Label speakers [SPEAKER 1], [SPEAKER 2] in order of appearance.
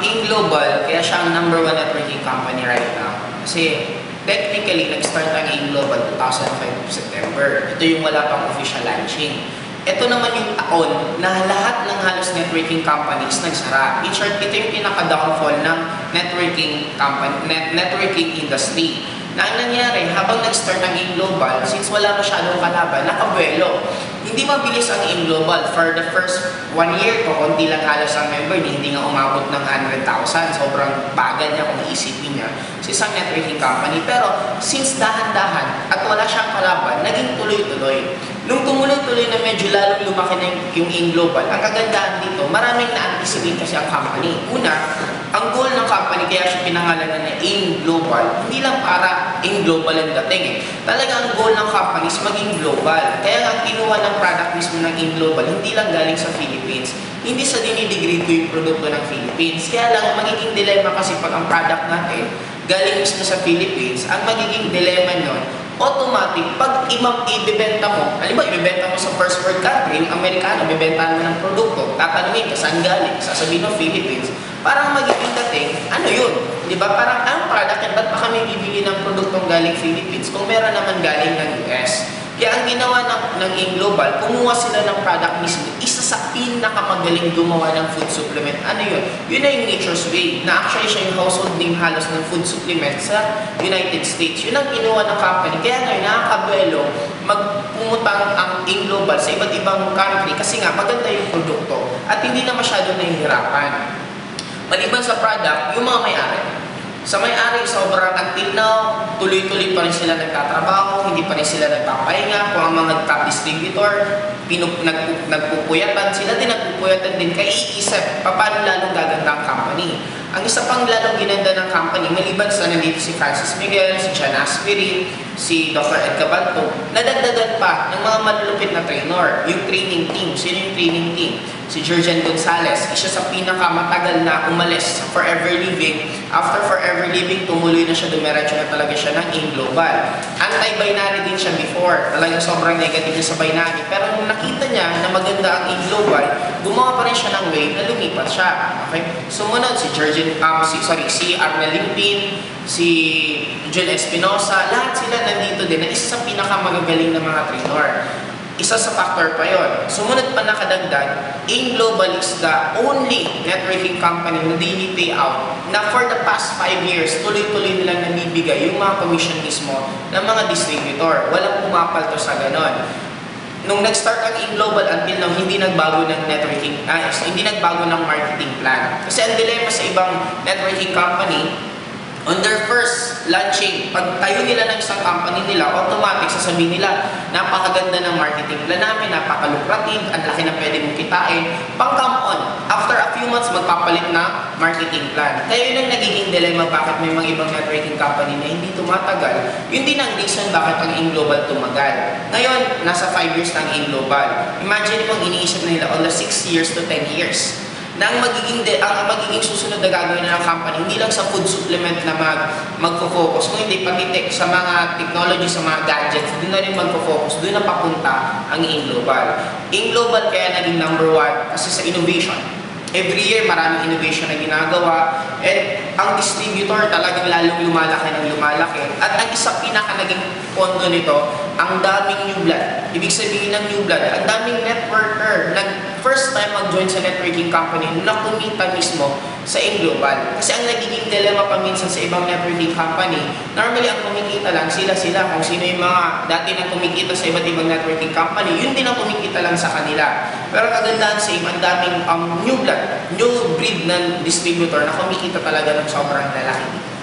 [SPEAKER 1] In global, kaya siya ang number one networking company right now. Kasi technically, nag-start ang In Global 2005 September. Ito yung wala pang official launching. Ito naman yung taon na lahat ng halos networking companies nagsara. In short, ito yung pinaka-downfall ng networking company, networking industry. Na ang nangyari, habang nag-start ang In Global, since wala masyadong kalaban, nakabuelo. Hindi mabilis ang In Global. For the first 1 year, konti lang halos ang member, hindi nga umabot ng 100,000. Sobrang bagal niya kung iisipin niya sa isang networking company. Pero since dahan-dahan at wala siyang kalaban, naging tuloy-tuloy. Nung tumuloy-tuloy na medyo lalong lumaki na yung In Global, ang kagandahan dito, maraming na-anticipate kasi ang company. Una, ang goal ng company, kaya siya pinangalanan na In Global, hindi lang para In Global ang dating eh. Talaga ang goal ng company is maging global. Kaya ang kinuha ng product mismo ng In Global, hindi lang galing sa Philippines. Hindi sa dinidegrade ko yung produkto ng Philippines. Kaya lang, magiging dilemma kasi pag ang product natin galing mismo sa Philippines, ang magiging dilemma nun, automatic, pag ibebenta mo, alam mo, ibebenta mo sa first world country, yung Amerikano, ibebenta mo ng produkto, tatanungin ka saan galing, sasabihin ng Philippines, parang magiging dating, ano yun? Di ba? Parang, ang product yan, ba't pa kami bibili ng produktong galing Philippines kung meron naman galing ng US? Kaya ang ginawa ng In Global, kumuha sila ng product mismo, isa sa pinakamagaling gumawa ng food supplement. Ano yun? Yun na yung Nature's Way, na actually siya yung household name halos ng food supplement sa United States. Yun ang kinuha ng company. Kaya ngayon, nakakabuelo, magpumutang ang In Global sa iba't ibang country kasi nga maganda yung produkto at hindi na masyado nahihirapan. Maliban sa product, yung mga may-ari. Sa may-ari, sobrang until now, tuloy-tuloy pa rin sila nagtatrabaho, hindi pa rin sila nagpapahinga. Kung ang mga top distributor, nagpupuyatan, sila din nagpupuyatan din kaya iisip, paano lalong gaganda ang company. Ang isa pang lalong ginanda ng company, maliban sa nandito si Francis Miguel, si John Aspirin, si Dr. Ed Cabanto, nadagdagan pa ng mga malulupit na trainer, yung training team. Sino yung training team? Si Jurgen Gonzalez, isa sa pinakamatagal na umalis sa Forever Living. After Forever Living, tumuloy na siya, dumiretso na talaga siya ng In Global. Anti-binary din siya before. Talagang sobrang negative niya sa binary. Pero nung nakita niya na maganda ang In Global, gumawa pa rin siya ng way na lumipat siya. Okay? Sumunod si si Arnel Limpin, si Jun Espinosa, lahat sila nandito din na isa sa pinakamagagaling na mga trainer. Isa sa factor pa yon. Sumunod pa nakadagdag, In Global is the only networking company na daily payout na for the past 5 years, tuloy-tuloy nilang nabibigay yung mga commission mismo ng mga distributor. Walang pumapalto sa ganon. Nung nag-start ang In Global until now, hindi nagbago ng hindi nagbago ng marketing plan. Kasi ang dilemma sa ibang networking company, on their first launching, pag tayo nila ng isang company nila, automatic sasabihin nila, napakaganda ng marketing plan namin, napakalukrative, ang laki na pwede mong kitain. Pang-come on, after a few months, magpapalit na marketing plan. Kaya yun ang nagiging dilemma bakit may mga ibang networking company na hindi tumatagal. Yun din ang reason bakit ang In Global tumagal. Ngayon, nasa 5 years na ang In Global. Imagine kung iniisip na nila on the 6 years to 10 years. Na ang magiging susunod na gagawin ng company, hindi lang sa food supplement na magfo-focus, kung hindi pati sa mga technology, sa mga gadgets, doon na rin magfo-focus, doon na papunta ang In Global. In Global kaya naging number 1 kasi sa innovation. Every year, maraming innovation na ginagawa. And ang distributor talagang lalong lumalaki ng lumalaki. At ang isa pinaka naging pondo nito, ang daming new blood. Ibig sabihin ng new blood, ang daming networker na first time mag-join sa networking company na kumita mismo sa In Global. Kasi ang nagiging dilemma pa minsan sa ibang networking company, normally ang kumikita lang sila kung sino yung mga dati na kumikita sa iba't ibang networking company, yun din ang kumikita lang sa kanila. Pero kagandahan sa ang daming new blood, new breed ng distributor na kumikita talaga ng sobrang lalaki.